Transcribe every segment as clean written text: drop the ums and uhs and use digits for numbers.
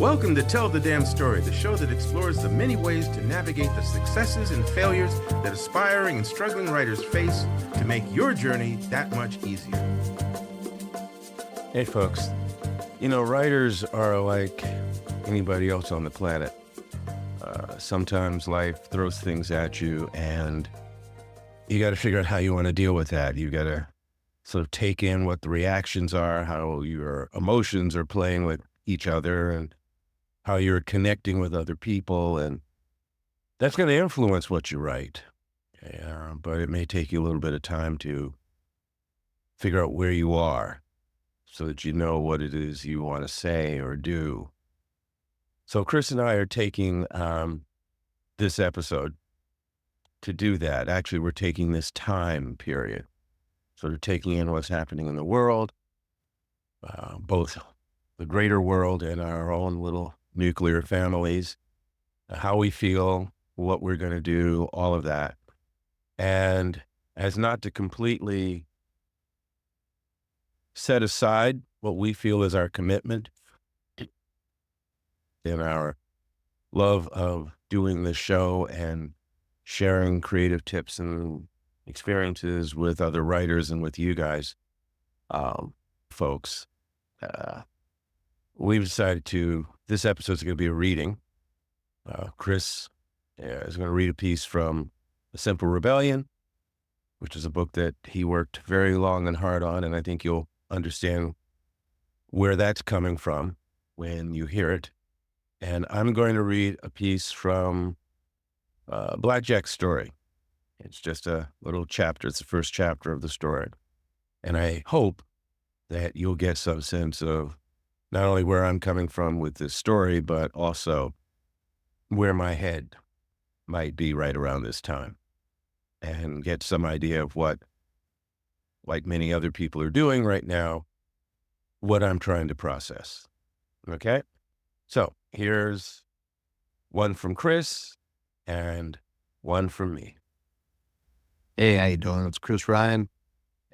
Welcome to Tell the Damn Story, the show that explores the many ways to navigate the successes and failures that aspiring and struggling writers face to make your journey that much easier. Hey folks, writers are like anybody else on the planet. Sometimes life throws things at you and you got to figure out how you want to deal with that. You got to sort of take in what the reactions are, how your emotions are playing with each other, and how you're connecting with other people, and that's going to influence what you write. But it may take you a little bit of time to figure out where you are so that you know what it is you want to say or do. So Chris and I are taking this episode to do that. Actually, we're taking this time period, sort of taking in what's happening in the world, both the greater world and our own little nuclear families, how we feel, what we're going to do, all of that. And as not to completely set aside what we feel is our commitment and our love of doing this show and sharing creative tips and experiences with other writers and with you guys, folks. We've decided this episode is going to be a reading. Chris is going to read a piece from A Simple Rebellion, which is a book that he worked very long and hard on, and I think you'll understand where that's coming from when you hear it. And I'm going to read a piece from Blackjack story. It's just a little chapter. It's the first chapter of the story. And I hope that you'll get some sense of not only where I'm coming from with this story, but also where my head might be right around this time, and get some idea of what, like many other people are doing right now, what I'm trying to process. Okay? So here's one from Chris and one from me. Hey, how you doing? It's Chris Ryan,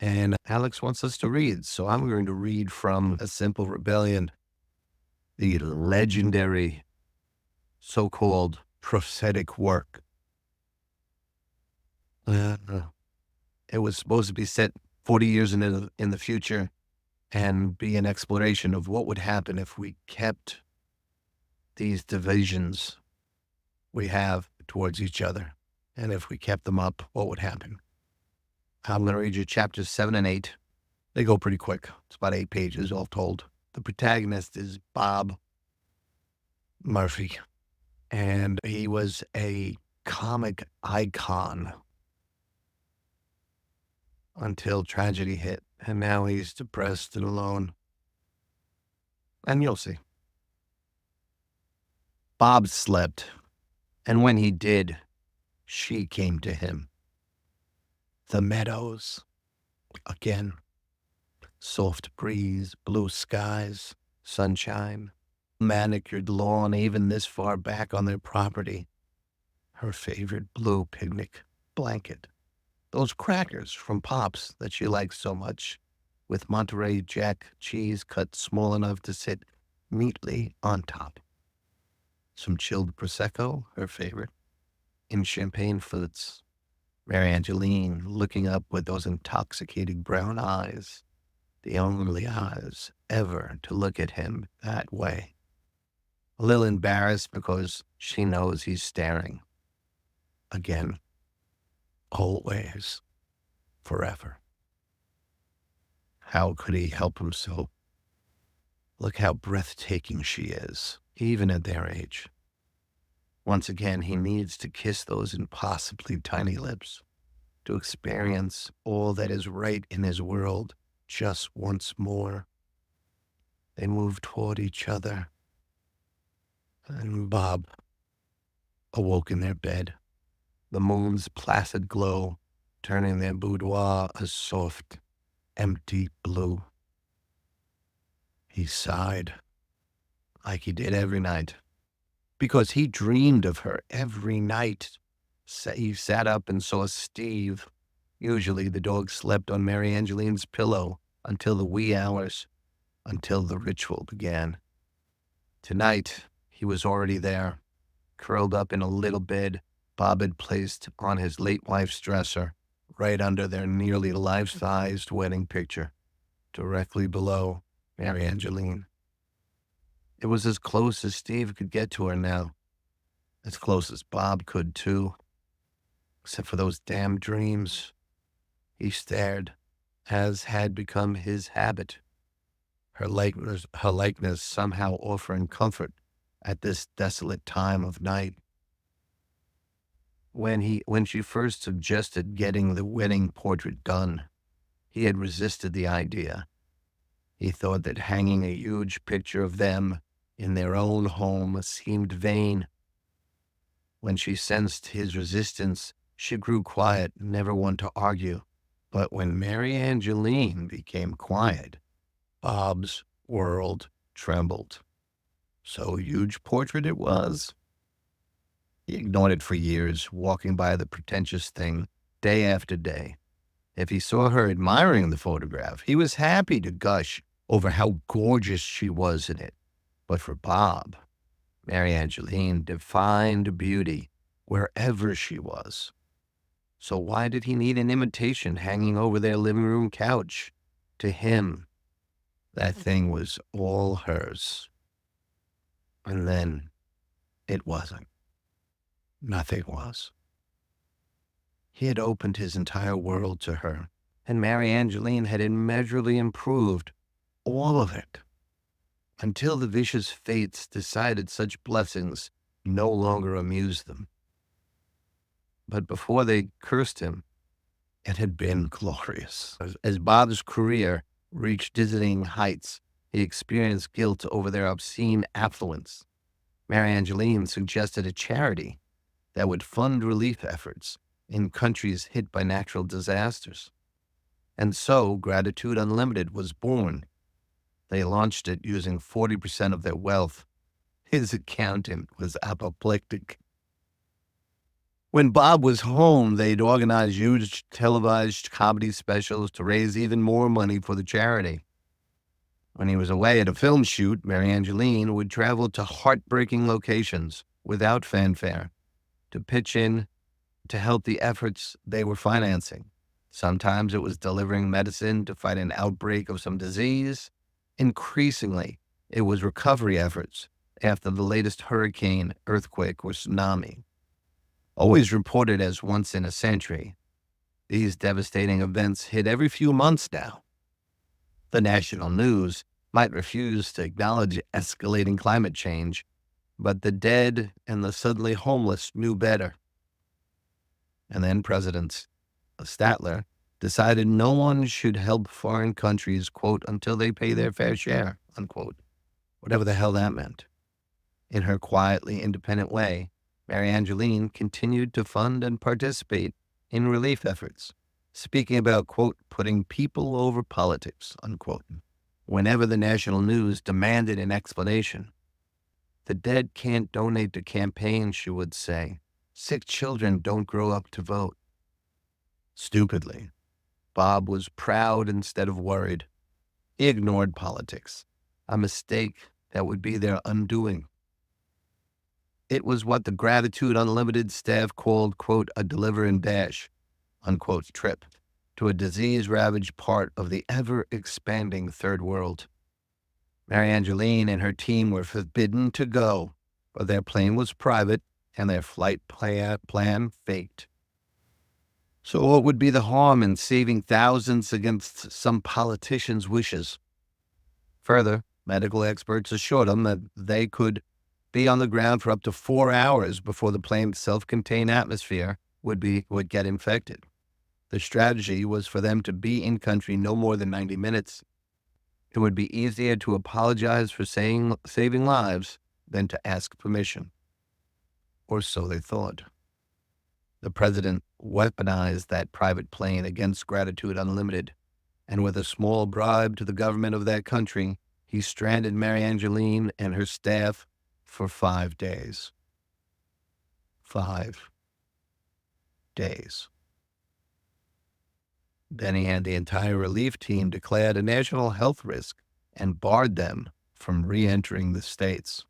and Alex wants us to read, so I'm going to read from A Simple Rebellion, the legendary so-called prophetic work. It was supposed to be set 40 years in the future and be an exploration of what would happen if we kept these divisions we have towards each other. And if we kept them up, what would happen? I'm going to read you chapters 7 and 8. They go pretty quick. It's about 8 pages all told. The protagonist is Bob Murphy, and he was a comic icon until tragedy hit, and now he's depressed and alone. And you'll see. Bob slept, and when he did, she came to him. The meadows, again, soft breeze, blue skies, sunshine, manicured lawn, even this far back on their property. Her favorite blue picnic blanket. Those crackers from Pop's that she likes so much, with Monterey Jack cheese cut small enough to sit neatly on top. Some chilled Prosecco, her favorite, in champagne flutes. Mary Angeline looking up with those intoxicating brown eyes, the only eyes ever to look at him that way. A little embarrassed because she knows he's staring. Again, always, forever. How could he help himself? Look how breathtaking she is, even at their age. Once again, he needs to kiss those impossibly tiny lips, to experience all that is right in his world just once more. They move toward each other, and Bob awoke in their bed, the moon's placid glow turning their boudoir a soft, empty blue. He sighed, like he did every night, because he dreamed of her every night. He sat up and saw Steve. Usually the dog slept on Mary Angeline's pillow until the wee hours, until the ritual began. Tonight, he was already there, curled up in a little bed Bob had placed on his late wife's dresser, right under their nearly life-sized wedding picture, directly below Mary Angeline. It was as close as Steve could get to her now, as close as Bob could too, except for those damn dreams. He stared, as had become his habit, her likeness somehow offering comfort at this desolate time of night. When she first suggested getting the wedding portrait done, he had resisted the idea. He thought that hanging a huge picture of them in their own home seemed vain. When she sensed his resistance, she grew quiet, never one to argue. But when Mary Angeline became quiet, Bob's world trembled. So huge portrait it was. He ignored it for years, walking by the pretentious thing day after day. If he saw her admiring the photograph, he was happy to gush over how gorgeous she was in it. But for Bob, Mary Angeline defined beauty wherever she was. So why did he need an imitation hanging over their living room couch? To him, that thing was all hers. And then it wasn't. Nothing was. He had opened his entire world to her, and Mary Angeline had immeasurably improved all of it, until the vicious fates decided such blessings no longer amused them. But before they cursed him, it had been glorious. As Bob's career reached dizzying heights, he experienced guilt over their obscene affluence. Mary Angeline suggested a charity that would fund relief efforts in countries hit by natural disasters. And so Gratitude Unlimited was born. They launched it using 40% of their wealth. His accountant was apoplectic. When Bob was home, they'd organize huge televised comedy specials to raise even more money for the charity. When he was away at a film shoot, Mary Angeline would travel to heartbreaking locations without fanfare to pitch in to help the efforts they were financing. Sometimes it was delivering medicine to fight an outbreak of some disease. Increasingly, it was recovery efforts after the latest hurricane, earthquake, or tsunami. Always reported as once in a century, these devastating events hit every few months now. The national news might refuse to acknowledge escalating climate change, but the dead and the suddenly homeless knew better. And then President Statler decided no one should help foreign countries, quote, until they pay their fair share, unquote, whatever the hell that meant. In her quietly independent way, Mary Angeline continued to fund and participate in relief efforts, speaking about, quote, putting people over politics, unquote, whenever the national news demanded an explanation. The dead can't donate to campaigns, she would say. Sick children don't grow up to vote. Stupidly, Bob was proud instead of worried. He ignored politics, a mistake that would be their undoing. It was what the Gratitude Unlimited staff called, quote, a deliver and dash, unquote, trip to a disease-ravaged part of the ever-expanding third world. Mary Angeline and her team were forbidden to go, but their plane was private and their flight plan faked. So what would be the harm in saving thousands against some politician's wishes? Further, medical experts assured them that they could be on the ground for up to 4 hours before the plane's self-contained atmosphere would get infected. The strategy was for them to be in country no more than 90 minutes. It would be easier to apologize for saving lives than to ask permission. Or so they thought. The president weaponized that private plane against Gratitude Unlimited, and with a small bribe to the government of that country, he stranded Mary Angeline and her staff for 5 days. 5 days. Then he had the entire relief team declared a national health risk and barred them from re-entering the States.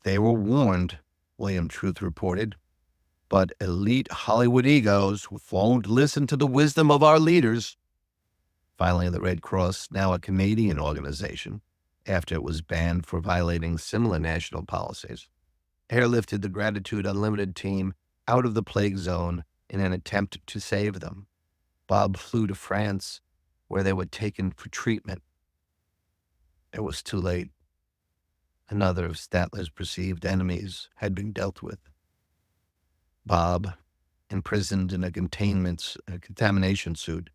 They were warned, William Truth reported, but elite Hollywood egos won't listen to the wisdom of our leaders. Finally, the Red Cross, now a Canadian organization, after it was banned for violating similar national policies, airlifted the Gratitude Unlimited team out of the plague zone in an attempt to save them. Bob flew to France, where they were taken for treatment. It was too late. Another of Statler's perceived enemies had been dealt with. Bob, imprisoned in a contamination suit,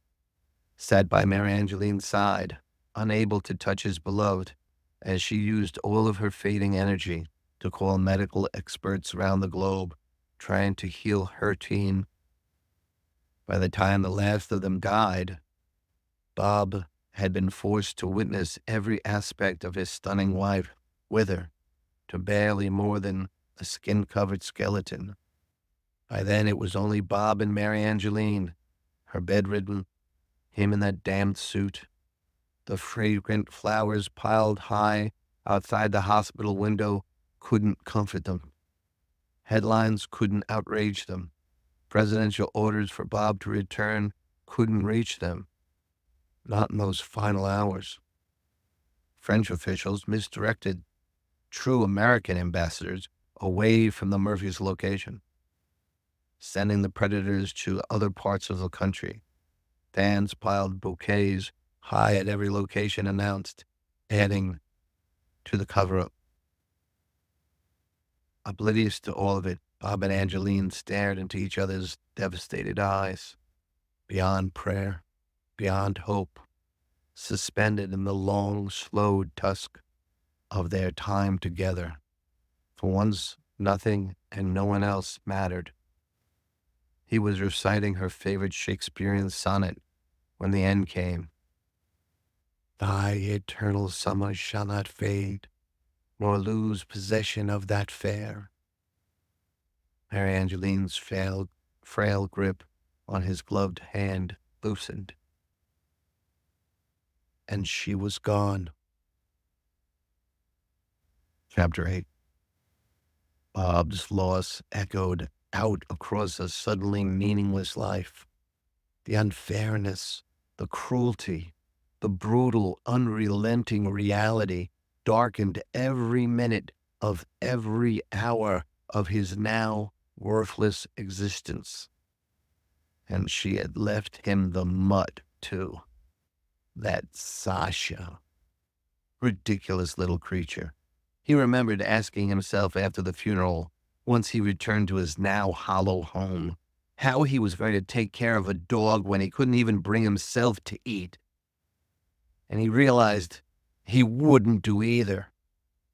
sat by Mary Angeline's side, unable to touch his beloved, as she used all of her fading energy to call medical experts around the globe, trying to heal her team. By the time the last of them died, Bob had been forced to witness every aspect of his stunning wife wither to barely more than a skin-covered skeleton. By then, it was only Bob and Mary Angeline, her bedridden, him in that damned suit. The fragrant flowers piled high outside the hospital window couldn't comfort them. Headlines couldn't outrage them. Presidential orders for Bob to return couldn't reach them. Not in those final hours. French officials misdirected true American ambassadors away from the Murphys' location, sending the predators to other parts of the country. Fans piled bouquets high at every location announced, adding to the cover-up. Oblivious to all of it, Bob and Angeline stared into each other's devastated eyes, beyond prayer, beyond hope, suspended in the long, slow dusk of their time together. For once, nothing and no one else mattered. He was reciting her favorite Shakespearean sonnet when the end came. Thy eternal summer shall not fade, nor lose possession of that fair. Mary Angeline's frail grip on his gloved hand loosened, and she was gone. Chapter 8. Bob's loss echoed out across a suddenly meaningless life. The unfairness, the cruelty, the brutal, unrelenting reality darkened every minute of every hour of his now worthless existence. And she had left him the mud, too. That Sasha. Ridiculous little creature. He remembered asking himself after the funeral, once he returned to his now hollow home, how he was going to take care of a dog when he couldn't even bring himself to eat. And he realized he wouldn't do either.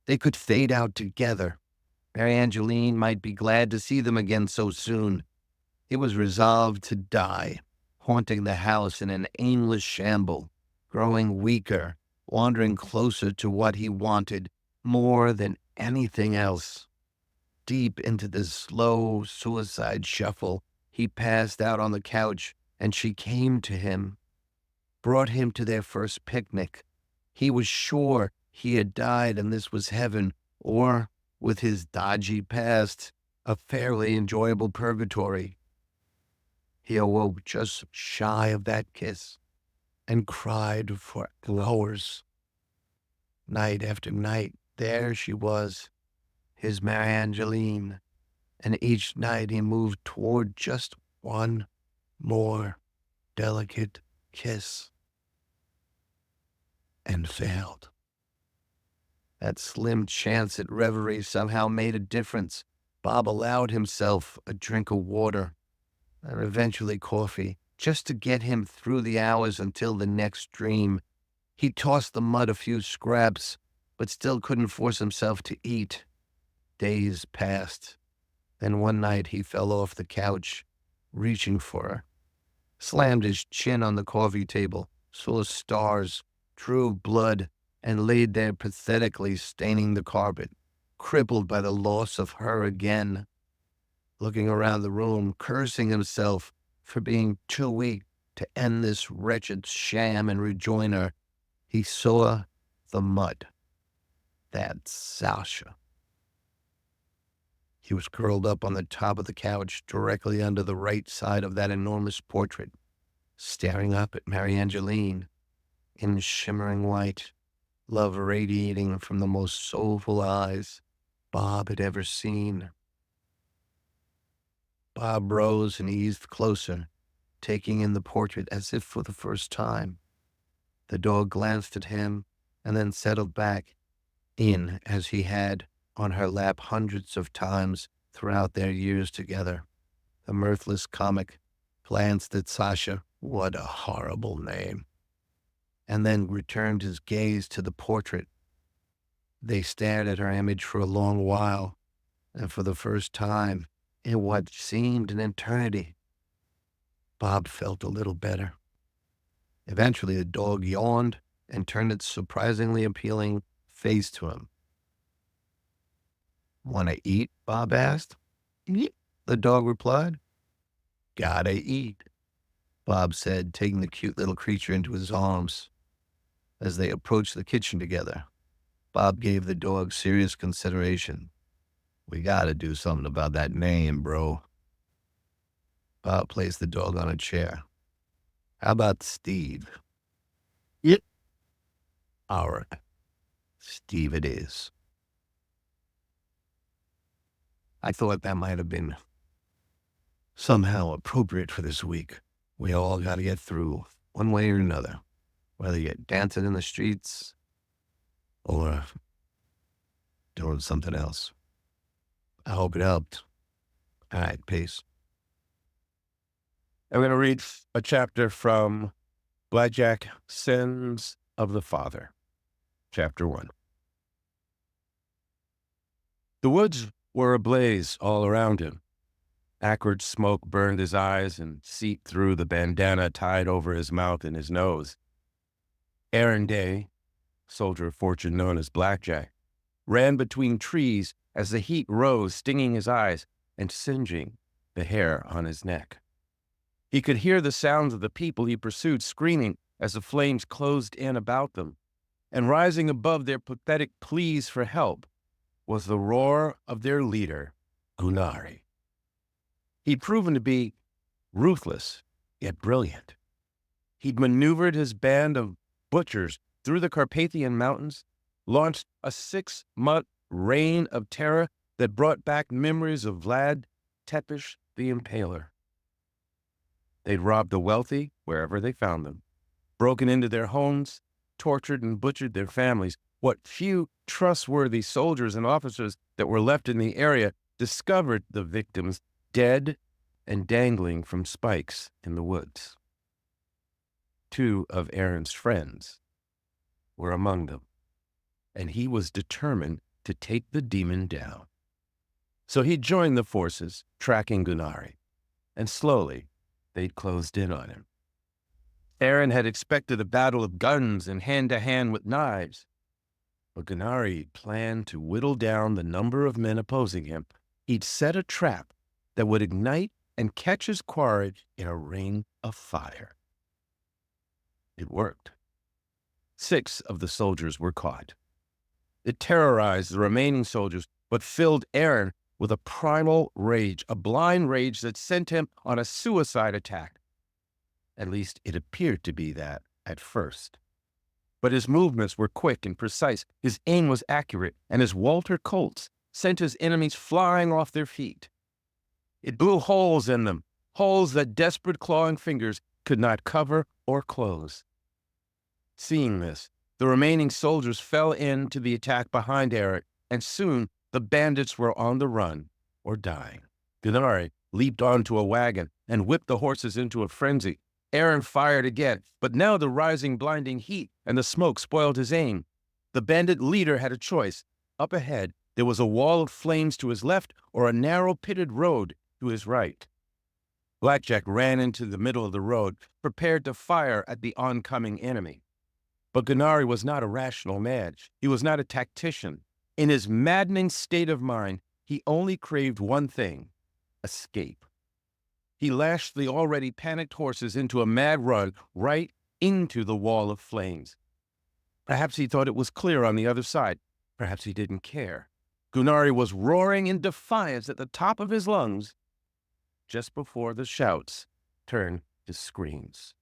They could fade out together. Mary Angeline might be glad to see them again so soon. He was resolved to die, haunting the house in an aimless shamble, growing weaker, wandering closer to what he wanted more than anything else. Deep into this slow suicide shuffle, he passed out on the couch, and she came to him, brought him to their first picnic. He was sure he had died and this was heaven, or, with his dodgy past, a fairly enjoyable purgatory. He awoke just shy of that kiss and cried for hours. Night after night, there she was, his Mary Angeline, and each night he moved toward just one more delicate kiss and failed. That slim chance at reverie somehow made a difference. Bob allowed himself a drink of water and eventually coffee, just to get him through the hours until the next dream. He tossed the mud a few scraps, but still couldn't force himself to eat. Days passed. Then one night he fell off the couch, reaching for her, slammed his chin on the coffee table, saw stars, drew blood, and laid there pathetically staining the carpet, crippled by the loss of her again. Looking around the room, cursing himself for being too weak to end this wretched sham and rejoin her, he saw the mud. That Sasha. He was curled up on the top of the couch, directly under the right side of that enormous portrait, staring up at Mary Angeline in shimmering light, love radiating from the most soulful eyes Bob had ever seen. Bob rose and eased closer, taking in the portrait as if for the first time. The dog glanced at him and then settled back in as he had on her lap hundreds of times throughout their years together. The mirthless comic glanced at Sasha, what a horrible name, and then returned his gaze to the portrait. They stared at her image for a long while, and for the first time in what seemed an eternity, Bob felt a little better. Eventually, the dog yawned and turned its surprisingly appealing face to him. "Want to eat?" Bob asked. "Yep," the dog replied. "Gotta eat," Bob said, taking the cute little creature into his arms. As they approached the kitchen together, Bob gave the dog serious consideration. "We gotta do something about that name, bro." Bob placed the dog on a chair. "How about Steve?" "Yep." "All right, Steve it is." I thought that might have been somehow appropriate for this week. We all got to get through one way or another, whether you're dancing in the streets or doing something else. I hope it helped. All right, peace. I'm going to read a chapter from Blackjack Sins of the Father, Chapter 1. The woods were ablaze all around him. Acrid smoke burned his eyes and seeped through the bandana tied over his mouth and his nose. Arron Day, soldier of fortune known as Blackjack, ran between trees as the heat rose, stinging his eyes and singeing the hair on his neck. He could hear the sounds of the people he pursued screaming as the flames closed in about them, and rising above their pathetic pleas for help was the roar of their leader, Gunari. He'd proven to be ruthless, yet brilliant. He'd maneuvered his band of butchers through the Carpathian Mountains, launched a 6-month reign of terror that brought back memories of Vlad Tepish the Impaler. They'd robbed the wealthy wherever they found them, broken into their homes, tortured and butchered their families. What few trustworthy soldiers and officers that were left in the area discovered the victims dead and dangling from spikes in the woods. 2 of Arron's friends were among them, and he was determined to take the demon down. So he joined the forces, tracking Gunari, and slowly they'd closed in on him. Arron had expected a battle of guns and hand-to-hand with knives, but Gunari planned to whittle down the number of men opposing him. He'd set a trap that would ignite and catch his quarry in a ring of fire. It worked. 6 of the soldiers were caught. It terrorized the remaining soldiers, but filled Arron with a primal rage, a blind rage that sent him on a suicide attack. At least it appeared to be that at first. But his movements were quick and precise, his aim was accurate, and his Walter Colts sent his enemies flying off their feet. It blew holes in them, holes that desperate clawing fingers could not cover or close. Seeing this, the remaining soldiers fell into the attack behind Arron, and soon the bandits were on the run or dying. Gunari leaped onto a wagon and whipped the horses into a frenzy. Arron fired again, but now the rising blinding heat and the smoke spoiled his aim. The bandit leader had a choice. Up ahead, there was a wall of flames to his left or a narrow pitted road to his right. Blackjack ran into the middle of the road, prepared to fire at the oncoming enemy. But Gunari was not a rational man. He was not a tactician. In his maddening state of mind, he only craved one thing: escape. He lashed the already panicked horses into a mad run right into the wall of flames. Perhaps he thought it was clear on the other side. Perhaps he didn't care. Gunari was roaring in defiance at the top of his lungs just before the shouts turned to screams.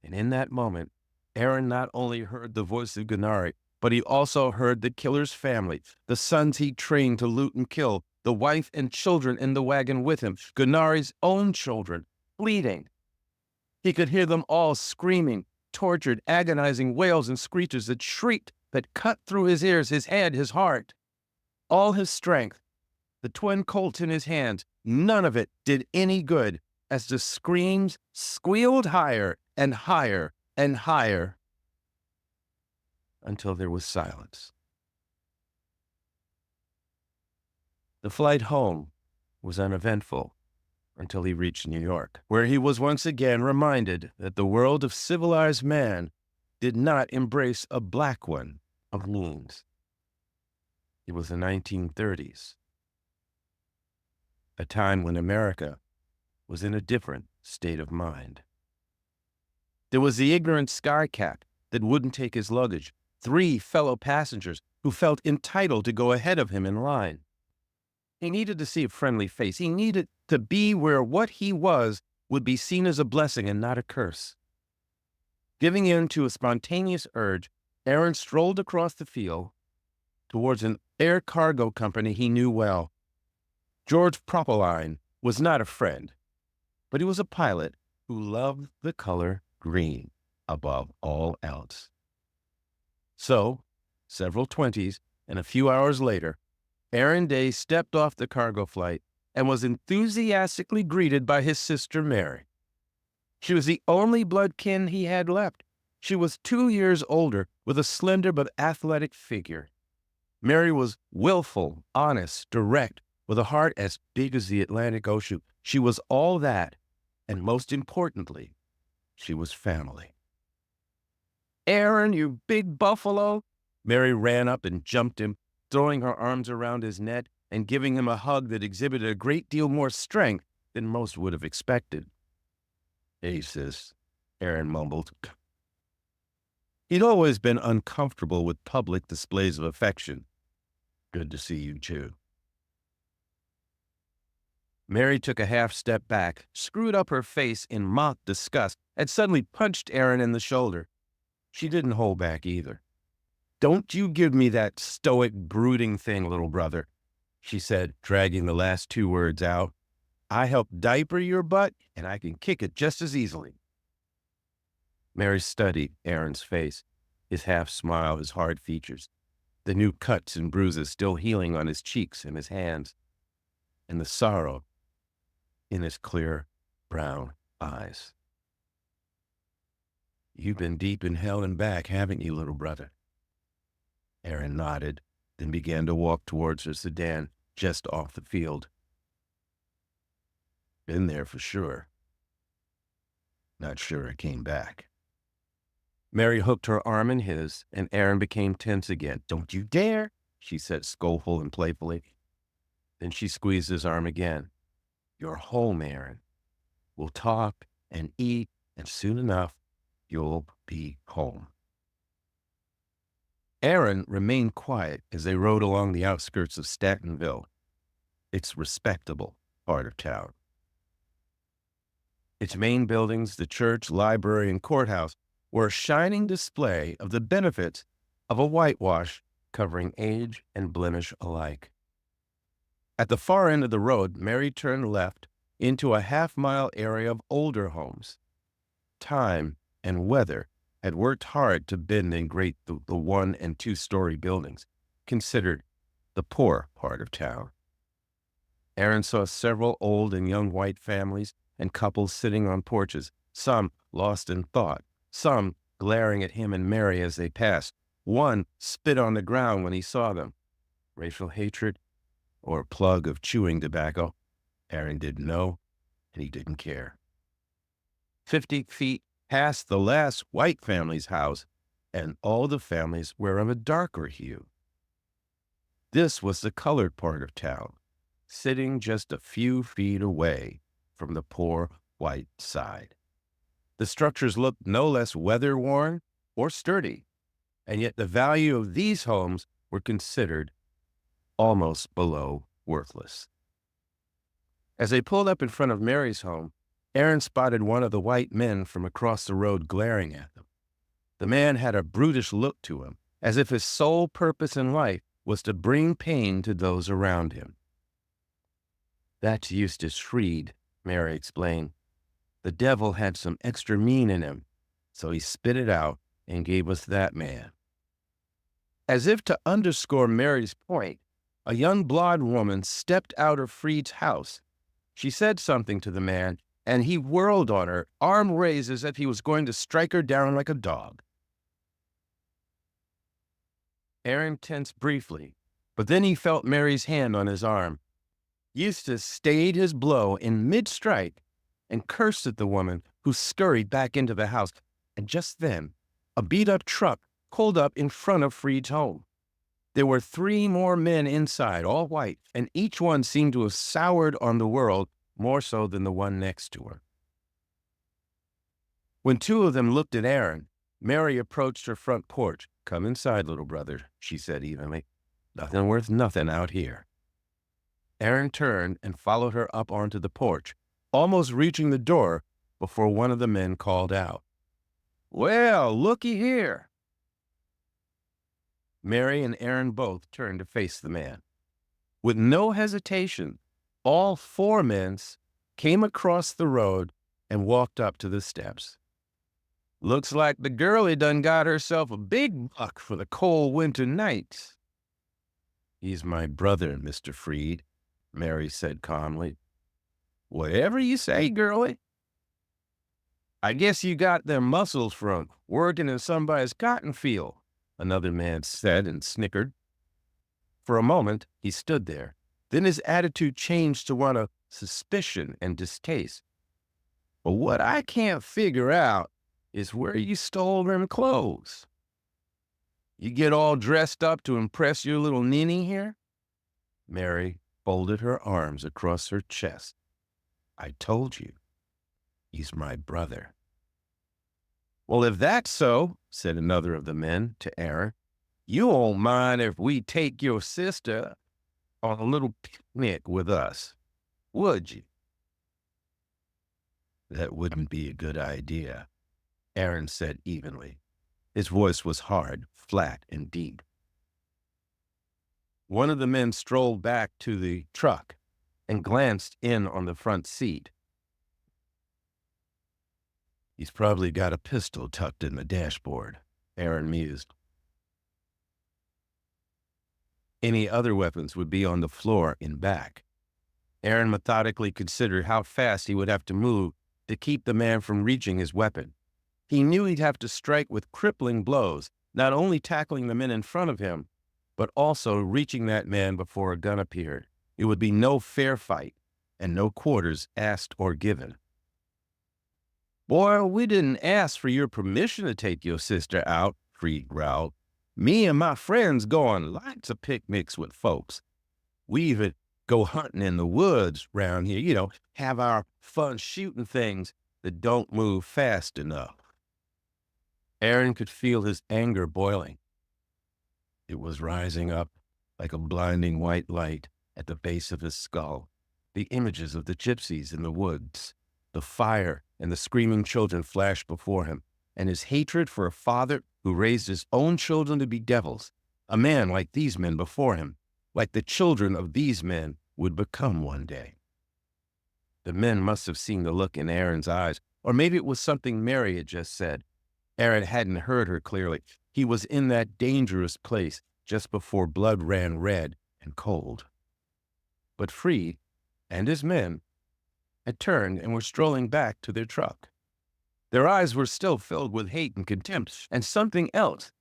And in that moment, Arron not only heard the voice of Gunari, but he also heard the killer's family, the sons he trained to loot and kill, the wife and children in the wagon with him, Gunari's own children, bleeding. He could hear them all screaming, tortured, agonizing wails and screeches that shrieked, that cut through his ears, his head, his heart. All his strength, the twin Colts in his hands, none of it did any good as the screams squealed higher and higher and higher until there was silence. The flight home was uneventful until he reached New York, where he was once again reminded that the world of civilized man did not embrace a black one of means. It was the 1930s, a time when America was in a different state of mind. There was the ignorant skycat that wouldn't take his luggage, 3 fellow passengers who felt entitled to go ahead of him in line. He needed to see a friendly face. He needed to be where what he was would be seen as a blessing and not a curse. Giving in to a spontaneous urge, Arron strolled across the field towards an air cargo company he knew well. George Propoline was not a friend, but he was a pilot who loved the color green above all else. So, several 20s and a few hours later, Arron Day stepped off the cargo flight and was enthusiastically greeted by his sister Mary. She was the only blood kin he had left. She was 2 years older, with a slender but athletic figure. Mary was willful, honest, direct, with a heart as big as the Atlantic Ocean. She was all that, and most importantly, she was family. "Arron, you big buffalo!" Mary ran up and jumped him, throwing her arms around his neck and giving him a hug that exhibited a great deal more strength than most would have expected. "Hey, sis," Arron mumbled. He'd always been uncomfortable with public displays of affection. "Good to see you, too." Mary took a half step back, screwed up her face in mock disgust, and suddenly punched Arron in the shoulder. She didn't hold back either. "Don't you give me that stoic, brooding thing, little brother," she said, dragging the last 2 words out. "I helped diaper your butt, and I can kick it just as easily." Mary studied Aaron's face, his half smile, his hard features, the new cuts and bruises still healing on his cheeks and his hands, and the sorrow in his clear brown eyes. "You've been deep in hell and back, haven't you, little brother?" Arron nodded, then began to walk towards her sedan just off the field. "Been there for sure. Not sure I came back." Mary hooked her arm in his, and Arron became tense again. "Don't you dare," she said, scornful and playfully. Then she squeezed his arm again. "You're home, Arron. We'll talk and eat, and soon enough, you'll be home." Arron remained quiet as they rode along the outskirts of Statenville, its respectable part of town. Its main buildings, the church, library, and courthouse, were a shining display of the benefits of a whitewash covering age and blemish alike. At the far end of the road, Mary turned left into a half-mile area of older homes. Time and weather had worked hard to bend and grate the 1- and 2-story buildings, considered the poor part of town. Arron saw several old and young white families and couples sitting on porches, some lost in thought, some glaring at him and Mary as they passed. One spit on the ground when he saw them. Racial hatred or a plug of chewing tobacco? Arron didn't know, and he didn't care. 50 feet past the last white family's house, and all the families were of a darker hue. This was the colored part of town, sitting just a few feet away from the poor white side. The structures looked no less weather-worn or sturdy, and yet the value of these homes were considered almost below worthless. As they pulled up in front of Mary's home, Arron spotted one of the white men from across the road glaring at them. The man had a brutish look to him, as if his sole purpose in life was to bring pain to those around him. "That's Eustace Freed," Mary explained. "The devil had some extra mean in him, so he spit it out and gave us that man." As if to underscore Mary's point, a young blonde woman stepped out of Freed's house. She said something to the man, and he whirled on her, arm raised as if he was going to strike her down like a dog. Arron tensed briefly, but then he felt Mary's hand on his arm. Eustace stayed his blow in mid-strike and cursed at the woman, who scurried back into the house. And just then, a beat-up truck pulled up in front of Freed's home. There were 3 more men inside, all white, and each one seemed to have soured on the world more so than the one next to her. When 2 of them looked at Arron, Mary approached her front porch. "Come inside, little brother," she said evenly. "Nothing worth nothing out here." Arron turned and followed her up onto the porch, almost reaching the door before one of the men called out, "Well, looky here." Mary and Arron both turned to face the man. With no hesitation, all 4 men came across the road and walked up to the steps. "Looks like the girlie done got herself a big buck for the cold winter nights." "He's my brother, Mr. Freed," Mary said calmly. "Whatever you say, girlie." "I guess you got them muscles from working in somebody's cotton field," another man said and snickered. For a moment, he stood there. Then his attitude changed to one of suspicion and distaste. "But what I can't figure out is where you stole them clothes. You get all dressed up to impress your little ninny here?" Mary folded her arms across her chest. "I told you, he's my brother." "Well, if that's so," said another of the men to Arron, "you won't mind if we take your sister on a little picnic with us, would you?" "That wouldn't be a good idea," Arron said evenly. His voice was hard, flat, and deep. One of the men strolled back to the truck and glanced in on the front seat. "He's probably got a pistol tucked in the dashboard," Arron mused. Any other weapons would be on the floor in back. Arron methodically considered how fast he would have to move to keep the man from reaching his weapon. He knew he'd have to strike with crippling blows, not only tackling the men in front of him, but also reaching that man before a gun appeared. It would be no fair fight, and no quarters asked or given. "Boy, we didn't ask for your permission to take your sister out," Freed growled. "Me and my friends go on lots of picnics with folks. We even go hunting in the woods round here, have our fun shooting things that don't move fast enough." Arron could feel his anger boiling. It was rising up like a blinding white light at the base of his skull. The images of the gypsies in the woods, the fire and the screaming children flashed before him, and his hatred for a father who raised his own children to be devils, a man like these men before him, like the children of these men would become one day. The men must have seen the look in Arron's eyes, or maybe it was something Mary had just said. Arron hadn't heard her clearly. He was in that dangerous place just before blood ran red and cold. But Freed and his men had turned and were strolling back to their truck. Their eyes were still filled with hate and contempt, and something else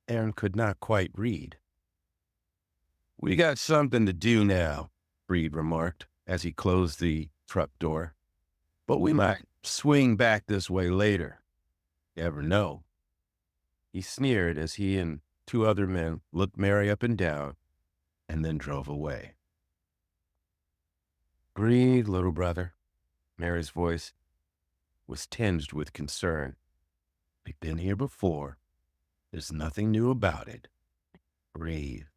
Arron could not quite read. "We got something to do now," Freed remarked as he closed the truck door. "But we might swing back this way later. Never know." He sneered as he and 2 other men looked Mary up and down and then drove away. "Breathe, little brother." Mary's voice was tinged with concern. "We've been here before. There's nothing new about it. Breathe."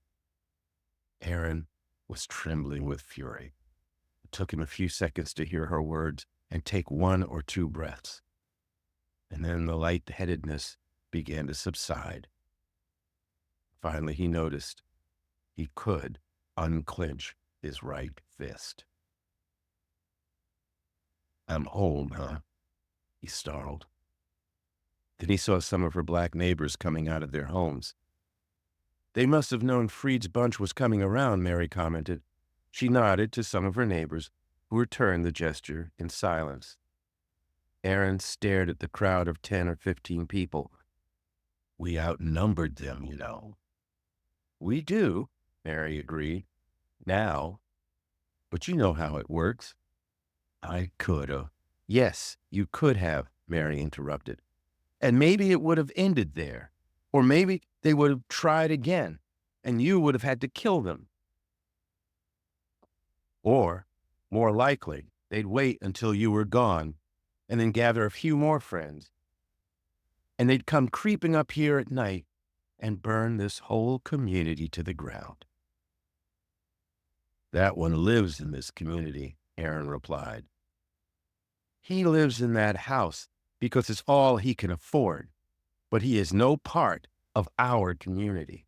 Arron was trembling with fury. It took him a few seconds to hear her words and take one or two breaths. And then the lightheadedness began to subside. Finally, he noticed he could unclench his right fist. "I'm home, huh?" he snarled. Then he saw some of her black neighbors coming out of their homes. "They must have known Freed's bunch was coming around," Mary commented. She nodded to some of her neighbors, who returned the gesture in silence. Arron stared at the crowd of 10 or 15 people. "We outnumbered them, you know." "We do," Mary agreed. "Now. But you know how it works." "I coulda." "Yes, you could have," Mary interrupted. "And maybe it would have ended there. Or maybe they would have tried again, and you would have had to kill them. Or, more likely, they'd wait until you were gone, and then gather a few more friends. And they'd come creeping up here at night and burn this whole community to the ground." "That one lives in this community," Arron replied. "He lives in that house because it's all he can afford, but he is no part of our community."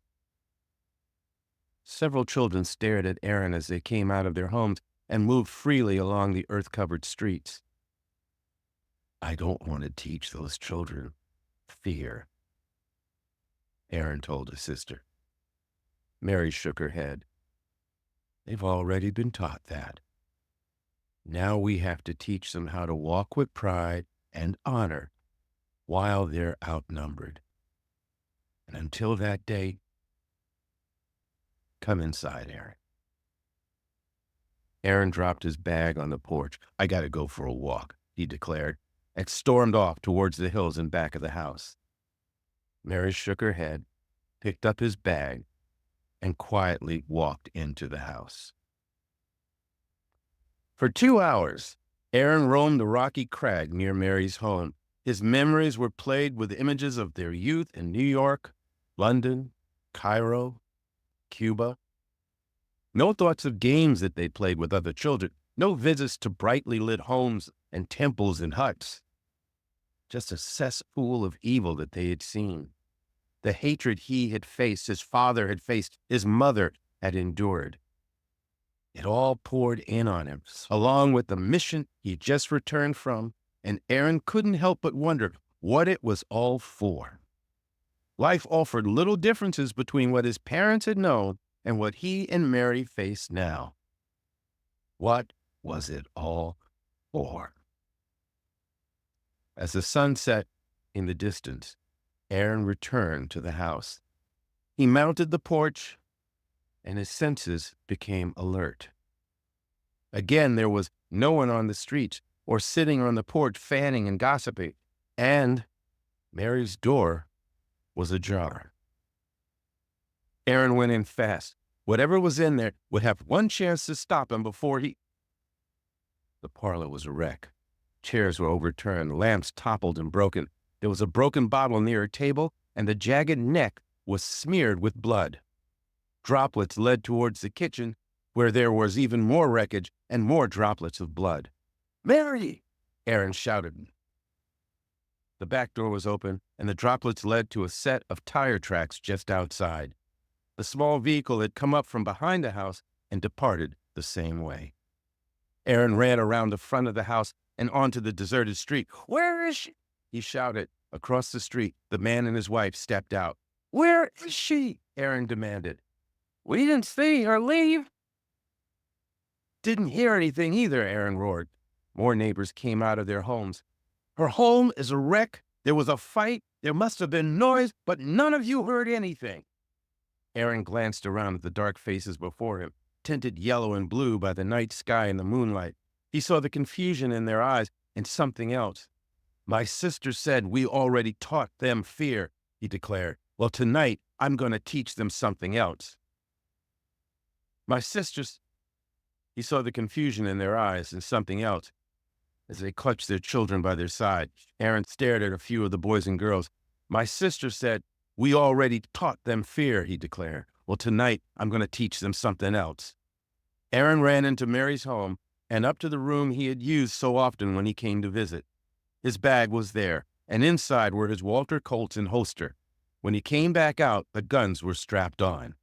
Several children stared at Arron as they came out of their homes and moved freely along the earth-covered streets. "I don't want to teach those children fear," Arron told his sister. Mary shook her head. "They've already been taught that. Now we have to teach them how to walk with pride and honor while they're outnumbered. And until that day, come inside, Arron." Arron dropped his bag on the porch. "I gotta go for a walk," he declared, and stormed off towards the hills in back of the house. Mary shook her head, picked up his bag, and quietly walked into the house. For 2 hours, Arron roamed the rocky crag near Mary's home. His memories were played with images of their youth in New York, London, Cairo, Cuba. No thoughts of games that they played with other children. No visits to brightly lit homes and temples and huts. Just a cesspool of evil that they had seen. The hatred he had faced, his father had faced, his mother had endured. It all poured in on him, along with the mission he just returned from, and Arron couldn't help but wonder what it was all for. Life offered little differences between what his parents had known and what he and Mary faced now. What was it all for? As the sun set in the distance, Arron returned to the house. He mounted the porch, and his senses became alert. Again, there was no one on the streets or sitting on the porch fanning and gossiping, and Mary's door was ajar. Arron went in fast. Whatever was in there would have one chance to stop him before he... The parlor was a wreck. Chairs were overturned, lamps toppled and broken. There was a broken bottle near a table, and the jagged neck was smeared with blood. Droplets led towards the kitchen, where there was even more wreckage and more droplets of blood. "Mary!" Arron shouted. The back door was open, and the droplets led to a set of tire tracks just outside. The small vehicle had come up from behind the house and departed the same way. Arron ran around the front of the house and onto the deserted street. "Where is she?" he shouted. Across the street, the man and his wife stepped out. "Where is she?" Arron demanded. "We didn't see her leave." "Didn't hear anything either," Arron roared. More neighbors came out of their homes. "Her home is a wreck. There was a fight. There must have been noise, but none of you heard anything." Arron glanced around at the dark faces before him, tinted yellow and blue by the night sky and the moonlight. He saw the confusion in their eyes and something else. "My sister said we already taught them fear," he declared. "Well, tonight I'm going to teach them something else." "My sister's..." He saw the confusion in their eyes and something else. As they clutched their children by their side, Arron stared at a few of the boys and girls. "My sister said we already taught them fear," he declared. Well, tonight I'm going to teach them something else. Arron ran into Mary's home and up to the room he had used so often when he came to visit. His bag was there, and inside were his Walter Colts and holster. When he came back out, the guns were strapped on.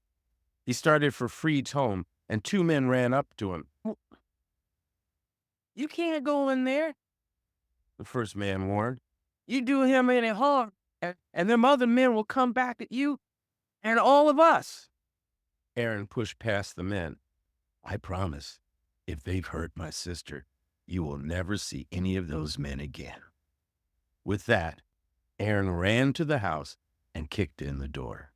He started for Freed's home, and two men ran up to him. You can't go in there. The first man warned. You do him any harm, and them other men will come back at you and all of us. Arron pushed past the men. I promise, if they've hurt my sister, you will never see any of those men again. With that, Arron ran to the house and kicked in the door.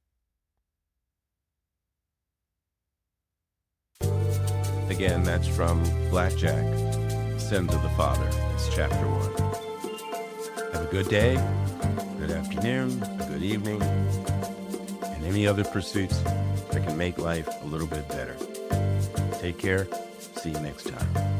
Again, that's from Blackjack Sins of the Father. It's chapter 1. Have a good day, good afternoon, a good evening, and any other pursuits that can make life a little bit better. Take care. See you next time.